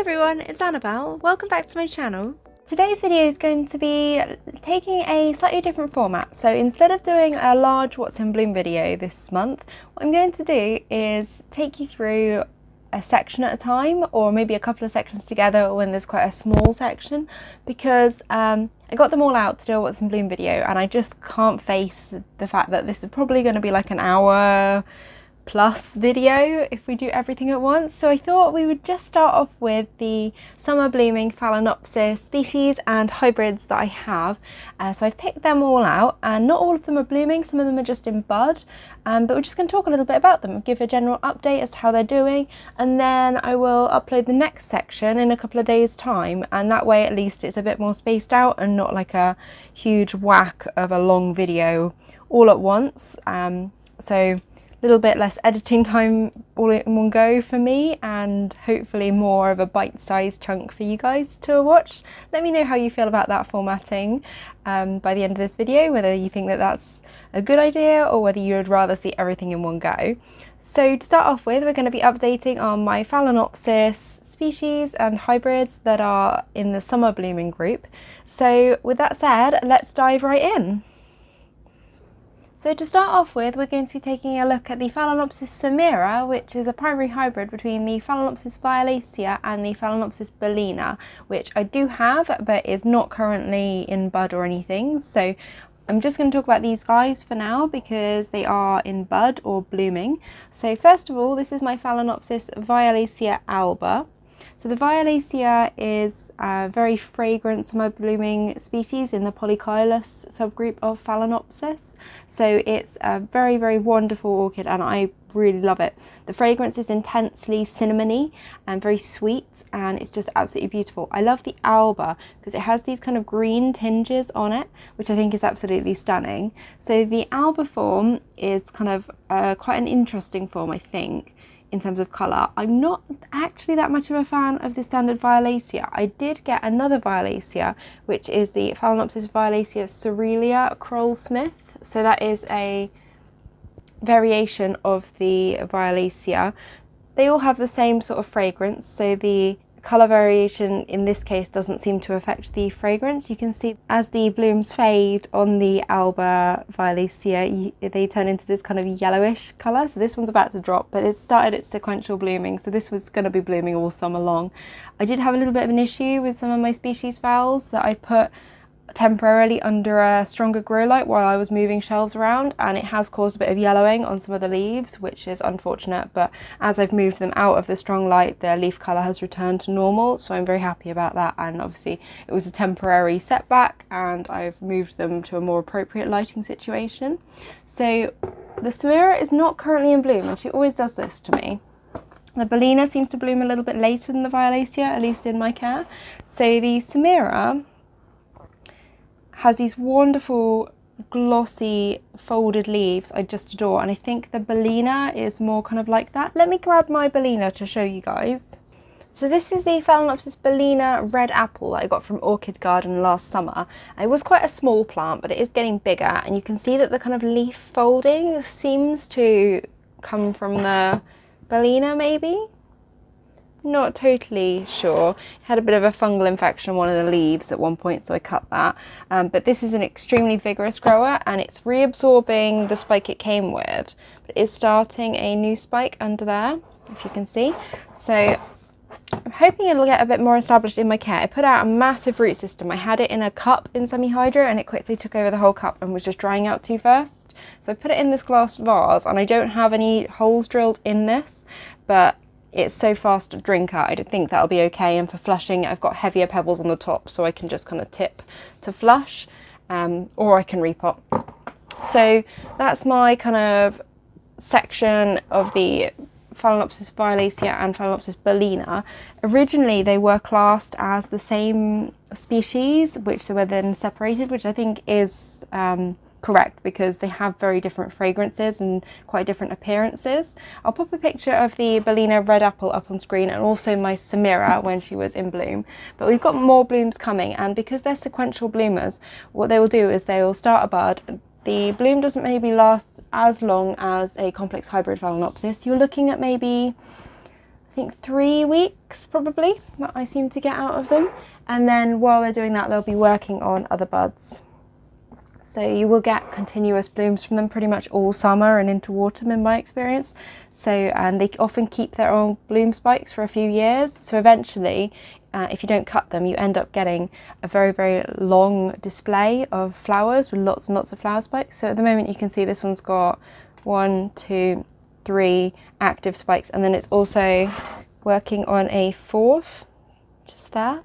everyone, it's Annabelle. Welcome back to my channel. Today's video is going to be taking a slightly different format. So instead of doing a large What's in Bloom video this month, what I'm going to do is take you through a section at a time, or maybe a couple of sections together when there's quite a small section, because I got them all out to do a What's in Bloom video and I just can't face the fact that this is probably going to be like an hour plus video if we do everything at once. So I thought we would just start off with the summer blooming Phalaenopsis species and hybrids that I have. So I've picked them all out, and not all of them are blooming, some of them are just in bud, but we're just going to talk a little bit about them, give a general update as to how they're doing, and then I will upload the next section in a couple of days time, and that way at least it's a bit more spaced out and not like a huge whack of a long video all at once. So little bit less editing time all in one go for me, and hopefully more of a bite-sized chunk for you guys to watch. Let me know how you feel about that formatting by the end of this video, whether you think that that's a good idea or whether you would rather see everything in one go. So to start off with, we're going to be updating on my Phalaenopsis species and hybrids that are in the summer blooming group. So with that said, let's dive right in. So to start off with, we're going to be taking a look at the Phalaenopsis Samera, which is a primary hybrid between the Phalaenopsis Violacea and the Phalaenopsis bellina, which I do have but is not currently in bud or anything. So I'm just going to talk about these guys for now because they are in bud or blooming. So first of all, this is my Phalaenopsis Violacea alba. So the Violacea is a very fragrant summer blooming species in the Polycylus subgroup of Phalaenopsis. So it's a very, very wonderful orchid and I really love it. The fragrance is intensely cinnamony and very sweet, and it's just absolutely beautiful. I love the alba because it has these kind of green tinges on it, which I think is absolutely stunning. So the alba form is kind of quite an interesting form, I think, in terms of colour. I'm not actually that much of a fan of the standard Violacea. I did get another Violacea, which is the Phalaenopsis Violacea coerulea Krull-Smith. So that is a variation of the Violacea. They all have the same sort of fragrance, so the colour variation in this case doesn't seem to affect the fragrance. You can see as the blooms fade on the alba Violacea, they turn into this kind of yellowish colour. So this one's about to drop, but it's started its sequential blooming, so this was going to be blooming all summer long. I did have a little bit of an issue with some of my species phals that I put temporarily under a stronger grow light while I was moving shelves around, and it has caused a bit of yellowing on some of the leaves, which is unfortunate, but as I've moved them out of the strong light, their leaf colour has returned to normal, so I'm very happy about that. And obviously it was a temporary setback and I've moved them to a more appropriate lighting situation. So the Samera is not currently in bloom, and she always does this to me. The bellina seems to bloom a little bit later than the Violacea, at least in my care. So the Samera has these wonderful glossy folded leaves I just adore, and I think the bellina is more kind of like that. Let me grab my bellina to show you guys. So this is the Phalaenopsis bellina red apple that I got from Orchid Garden last summer. It was quite a small plant, but it is getting bigger, and you can see that the kind of leaf folding seems to come from the bellina maybe? Not totally sure. It had a bit of a fungal infection on one of the leaves at one point, so I cut that. But this is an extremely vigorous grower, and it's reabsorbing the spike it came with, but it's starting a new spike under there, if you can see. So I'm hoping it'll get a bit more established in my care. I put out a massive root system. I had it in a cup in semi-hydro, and it quickly took over the whole cup and was just drying out too fast. So I put it in this glass vase, and I don't have any holes drilled in this, but it's so fast to drink out, I think that'll be okay. And for flushing, I've got heavier pebbles on the top, so I can just kind of tip to flush, or I can repot. So that's my kind of section of the Phalaenopsis Violacea and Phalaenopsis bellina. Originally they were classed as the same species, which they were then separated, which I think is correct because they have very different fragrances and quite different appearances. I'll pop a picture of the bellina red apple up on screen, and also my Samera when she was in bloom. But we've got more blooms coming, and because they're sequential bloomers, what they will do is they will start a bud. The bloom doesn't maybe last as long as a complex hybrid Phalaenopsis. You're looking at maybe think 3 weeks probably that I seem to get out of them. And then while they're doing that, they'll be working on other buds. So you will get continuous blooms from them pretty much all summer and into autumn in my experience. So, and they often keep their own bloom spikes for a few years. So eventually, if you don't cut them, you end up getting a very, very long display of flowers with lots and lots of flower spikes. So at the moment you can see this one's got 1, 2, 3 active spikes, and then it's also working on a 4th just there.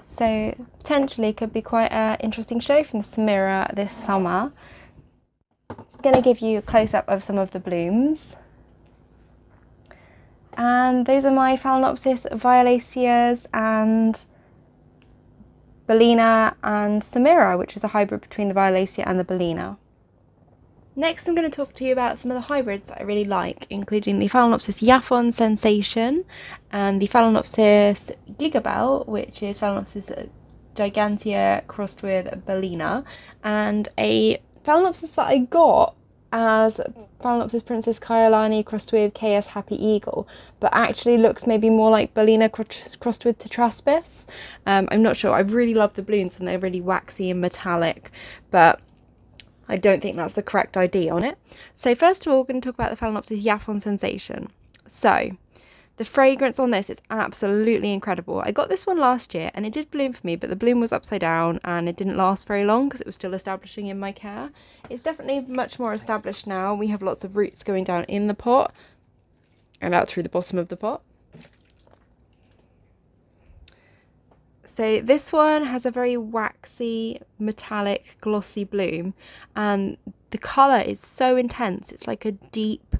So potentially could be quite an interesting show from the Samera this summer. Just going to give you a close-up of some of the blooms. And those are my Phalaenopsis, Violaceas and bellina and Samera, which is a hybrid between the Violacea and the bellina. Next I'm going to talk to you about some of the hybrids that I really like, including the Phalaenopsis Yaphon Sensation and the Phalaenopsis gigabell, which is Phalaenopsis gigantea crossed with bellina, and a Phalaenopsis that I got as Phalaenopsis Princess Kaiulani crossed with KS Happy Eagle, but actually looks maybe more like bellina crossed with tetraspis. I'm not sure. I really love the blooms and they're really waxy and metallic, but I don't think that's the correct ID on it. So first of all, we're going to talk about the Phalaenopsis Yaphon Sensation. So the fragrance on this is absolutely incredible. I got this one last year and it did bloom for me, but the bloom was upside down and it didn't last very long because it was still establishing in my care. It's definitely much more established now. We have lots of roots going down in the pot and out through the bottom of the pot. So this one has a very waxy, metallic, glossy bloom, and the colour is so intense. It's like a deep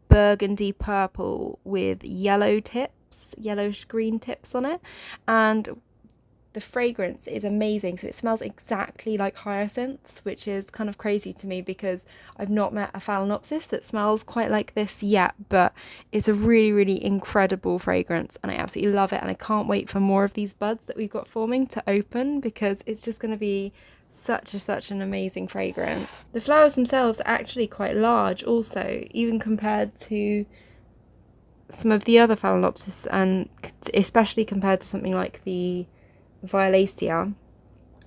burgundy purple with yellow tips, yellowish green tips on it, and the fragrance is amazing. So it smells exactly like hyacinths, which is kind of crazy to me because I've not met a Phalaenopsis that smells quite like this yet, but it's a really, really incredible fragrance and I absolutely love it, and I can't wait for more of these buds that we've got forming to open because it's just going to be such an amazing fragrance. The flowers themselves are actually quite large also, even compared to some of the other Phalaenopsis, and especially compared to something like the Violacea.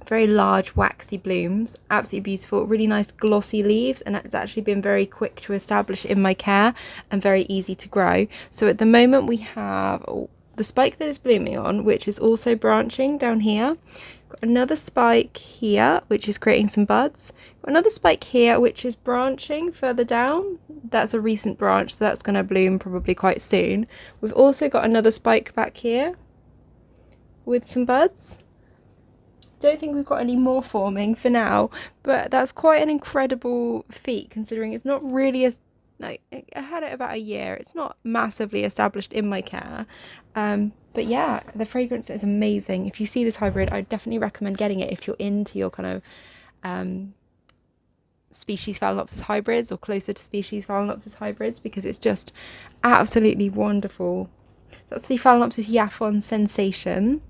Very large waxy blooms, absolutely beautiful, really nice glossy leaves, and it's actually been very quick to establish in my care and very easy to grow. So at the moment we have the spike that is blooming on, which is also branching down here. Got another spike here which is creating some buds. Got another spike here which is branching further down. That's a recent branch, so that's going to bloom probably quite soon. We've also got another spike back here with some buds. Don't think we've got any more forming for now, but that's quite an incredible feat considering it's not really as, like, I had it about a year. It's not massively established in my care, but yeah, the fragrance is amazing. If you see this hybrid, I definitely recommend getting it if you're into your kind of species Phalaenopsis hybrids or closer to species Phalaenopsis hybrids, because it's just absolutely wonderful. That's the Phalaenopsis Yaphon Sensation.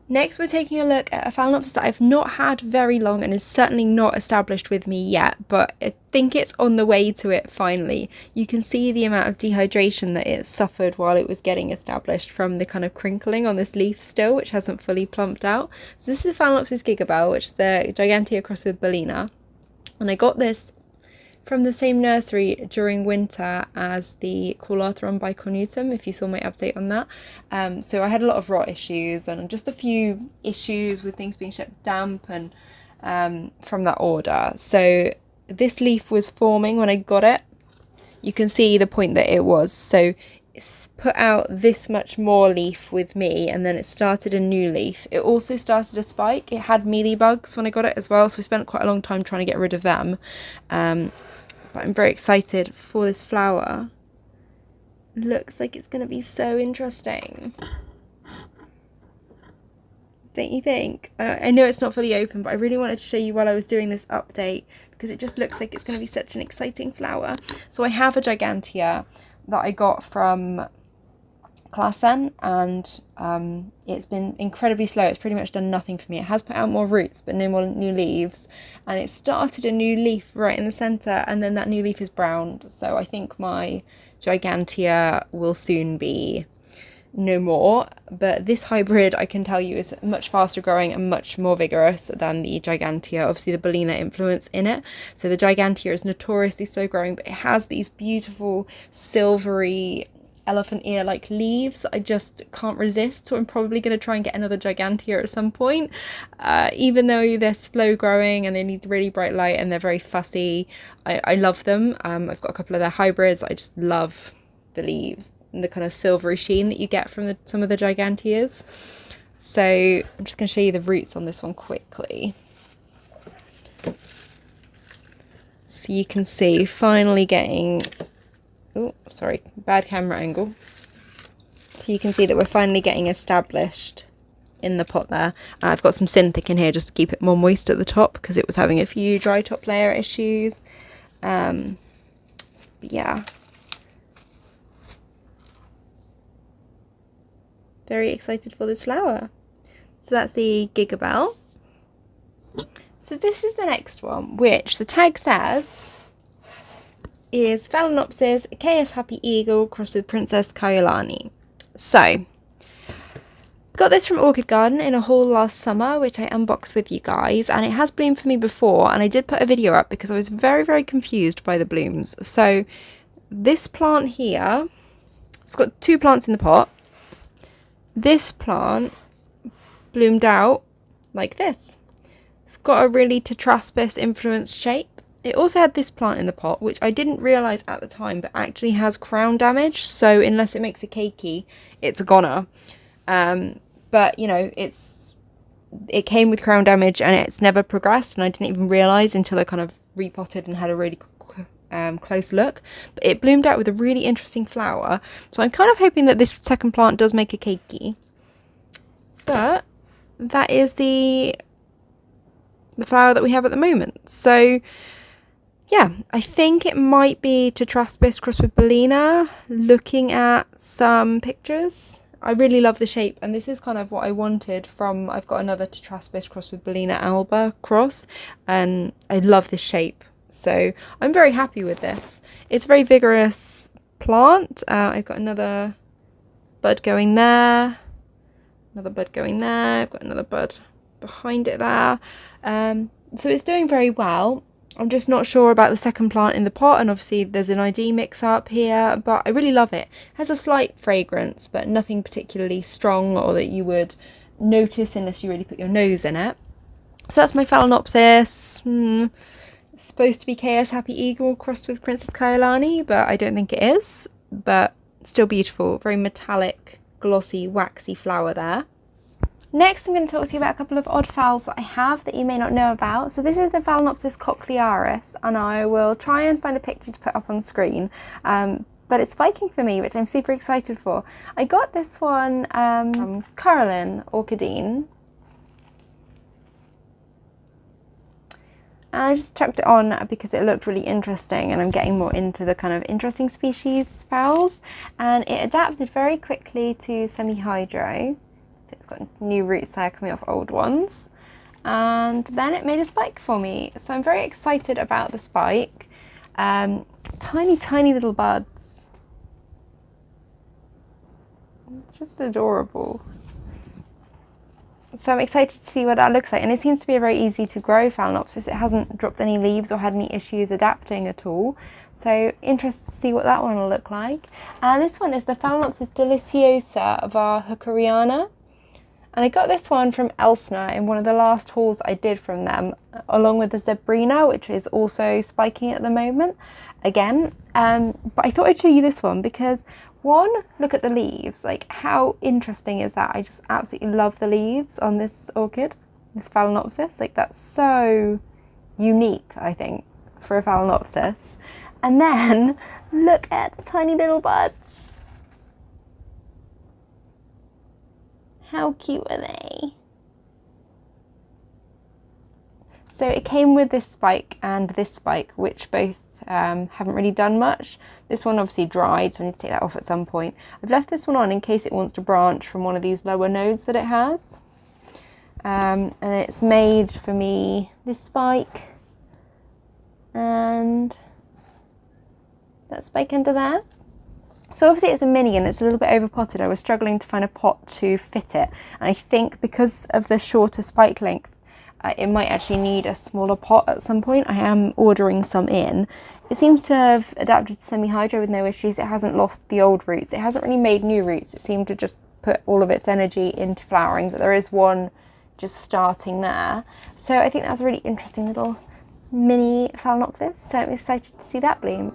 Next we're taking a look at a Phalaenopsis that I've not had very long and is certainly not established with me yet, but I think it's on the way to it finally. You can see the amount of dehydration that it suffered while it was getting established from the kind of crinkling on this leaf still, which hasn't fully plumped out. So this is Phalaenopsis gigabell, which is the gigantea crossed with bellina, and I got this from the same nursery during winter as the Coerulea bicornutum, if you saw my update on that. So I had a lot of rot issues and just a few issues with things being shipped damp and from that order. So this leaf was forming when I got it. You can see the point that it was. So it's put out this much more leaf with me, and then it started a new leaf. It also started a spike. It had mealybugs when I got it as well, so I spent quite a long time trying to get rid of them. But I'm very excited for this flower. Looks like it's going to be so interesting. Don't you think? I know it's not fully open, but I really wanted to show you while I was doing this update because it just looks like it's going to be such an exciting flower. So I have a gigantea that I got from Klassen, and it's been incredibly slow. It's pretty much done nothing for me. It has put out more roots but no more new leaves, and it started a new leaf right in the centre, and then that new leaf is browned. So I think my gigantea will soon be no more, but this hybrid I can tell you is much faster growing and much more vigorous than the gigantea. Obviously the bellina influence in it, so the gigantea is notoriously slow growing, but it has these beautiful silvery elephant ear like leaves that I just can't resist, so I'm probably going to try and get another gigantea at some point. Even though they're slow growing and they need really bright light and they're very fussy, I love them. I've got a couple of their hybrids. I just love the leaves and the kind of silvery sheen that you get from some of the giganteas. So I'm just going to show you the roots on this one quickly. So you can see finally getting, oh sorry, bad camera angle. So you can see that we're finally getting established in the pot there. I've got some Synthic in here just to keep it more moist at the top because it was having a few dry top layer issues. But yeah. Very excited for this flower. So that's the gigabell. So this is the next one, which the tag says is Phalaenopsis KS Happy Eagle crossed with Princess Kaiulani. So, got this from Orchid Garden in a haul last summer, which I unboxed with you guys, and it has bloomed for me before, and I did put a video up because I was very, very confused by the blooms. So, this plant here, it's got two plants in the pot. This plant bloomed out like this. It's got a really tetraspis influenced shape. It also had this plant in the pot, which I didn't realise at the time, but actually has crown damage. So unless it makes a cakey, it's a goner. But you know, it came with crown damage and it's never progressed, and I didn't even realise until I kind of repotted and had a really close look. But it bloomed out with a really interesting flower, so I'm kind of hoping that this second plant does make a cakey. But that is the flower that we have at the moment. So yeah, I think it might be tetraspis crossed with bellina. Looking at some pictures, I really love the shape, and this is kind of what I wanted from, I've got another tetraspis crossed with bellina alba cross, and I love this shape. So I'm very happy with this. It's a very vigorous plant. I've got another bud going there, another bud going there. I've got another bud behind it there. So it's doing very well. I'm just not sure about the second plant in the pot, and obviously there's an ID mix up here, but I really love it. It has a slight fragrance, but nothing particularly strong or that you would notice unless you really put your nose in it. So that's my Phalaenopsis. It's supposed to be KS Happy Eagle crossed with Princess Kaiulani, but I don't think it is. But still beautiful, very metallic, glossy, waxy flower there. Next, I'm going to talk to you about a couple of odd phals that I have that you may not know about. So this is the Phalaenopsis cochlearis, and I will try and find a picture to put up on screen. But it's spiking for me, which I'm super excited for. I got this one from Orchidine. And I just chucked it on because it looked really interesting, and I'm getting more into the kind of interesting species phals. And it adapted very quickly to semi-hydro. So it's got new roots there coming off old ones. And then it made a spike for me. So I'm very excited about the spike. Tiny, tiny little buds. Just adorable. So I'm excited to see what that looks like, and it seems to be a very easy to grow Phalaenopsis. It hasn't dropped any leaves or had any issues adapting at all. So interested to see what that one will look like. And this one is the Phalaenopsis deliciosa of our hookeriana. And I got this one from Elsner in one of the last hauls I did from them, along with the Zebrina, which is also spiking at the moment again. But I thought I'd show you this one because, one, look at the leaves. Like, how interesting is that? I just absolutely love the leaves on this orchid, this Phalaenopsis. Like, that's so unique, I think, for a Phalaenopsis. And then look at the tiny little buds. How cute are they? So it came with this spike and this spike, which both haven't really done much. This one obviously dried, so I need to take that off at some point. I've left this one on in case it wants to branch from one of these lower nodes that it has. And it's made for me this spike and that spike under there. So obviously it's a mini and it's a little bit over potted. I was struggling to find a pot to fit it, and I think because of the shorter spike length, it might actually need a smaller pot at some point. I am ordering some in. It seems to have adapted to semi-hydro with no issues. It hasn't lost the old roots. It hasn't really made new roots. It seemed to just put all of its energy into flowering, but there is one just starting there. So I think that's a really interesting little mini Phalaenopsis. So I'm excited to see that bloom.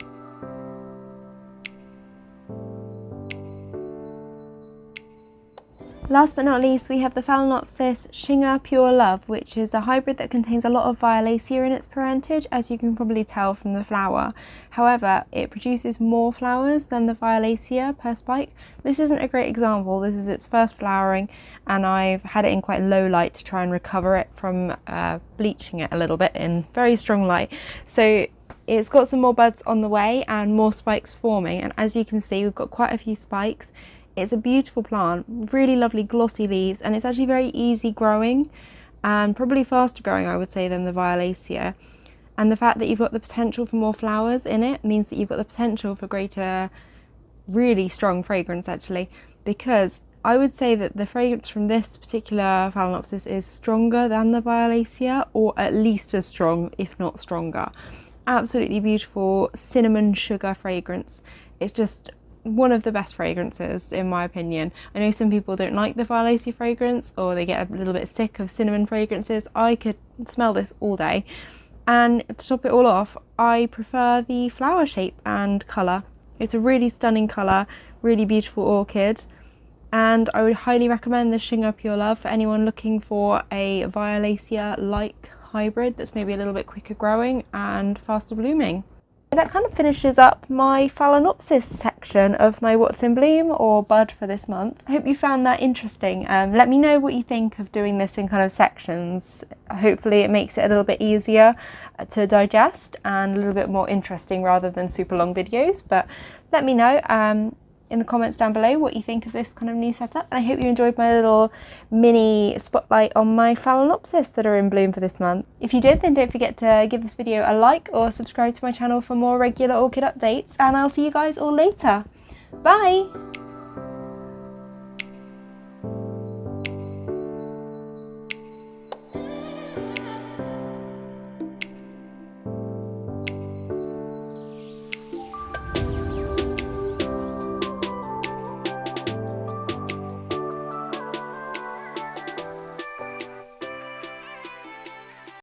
Last but not least, we have the Phalaenopsis Shinger Pure Love, which is a hybrid that contains a lot of Violacea in its parentage, as you can probably tell from the flower. However, it produces more flowers than the Violacea per spike. This isn't a great example. This is its first flowering, and I've had it in quite low light to try and recover it from bleaching it a little bit in very strong light. So it's got some more buds on the way and more spikes forming, and as you can see, we've got quite a few spikes. It's a beautiful plant, really lovely glossy leaves, and it's actually very easy growing and probably faster growing, I would say, than the Violacea. And the fact that you've got the potential for more flowers in it means that you've got the potential for greater, really strong fragrance actually, because I would say that the fragrance from this particular Phalaenopsis is stronger than the Violacea, or at least as strong, if not stronger. Absolutely beautiful cinnamon sugar fragrance. It's just one of the best fragrances in my opinion. I know some people don't like the Violacea fragrance, or they get a little bit sick of cinnamon fragrances. I could smell this all day. And to top it all off, I prefer the flower shape and colour. It's a really stunning colour, really beautiful orchid, and I would highly recommend the Shinger Pure Love for anyone looking for a Violacea-like hybrid that's maybe a little bit quicker growing and faster blooming. That kind of finishes up my Phalaenopsis section of my What's in Bloom or bud for this month. I hope you found that interesting. Let me know what you think of doing this in kind of sections. Hopefully it makes it a little bit easier to digest and a little bit more interesting rather than super long videos. But let me know in the comments down below what you think of this kind of new setup, and I hope you enjoyed my little mini spotlight on my Phalaenopsis that are in bloom for this month. If you did, then don't forget to give this video a like or subscribe to my channel for more regular orchid updates, and I'll see you guys all later. Bye!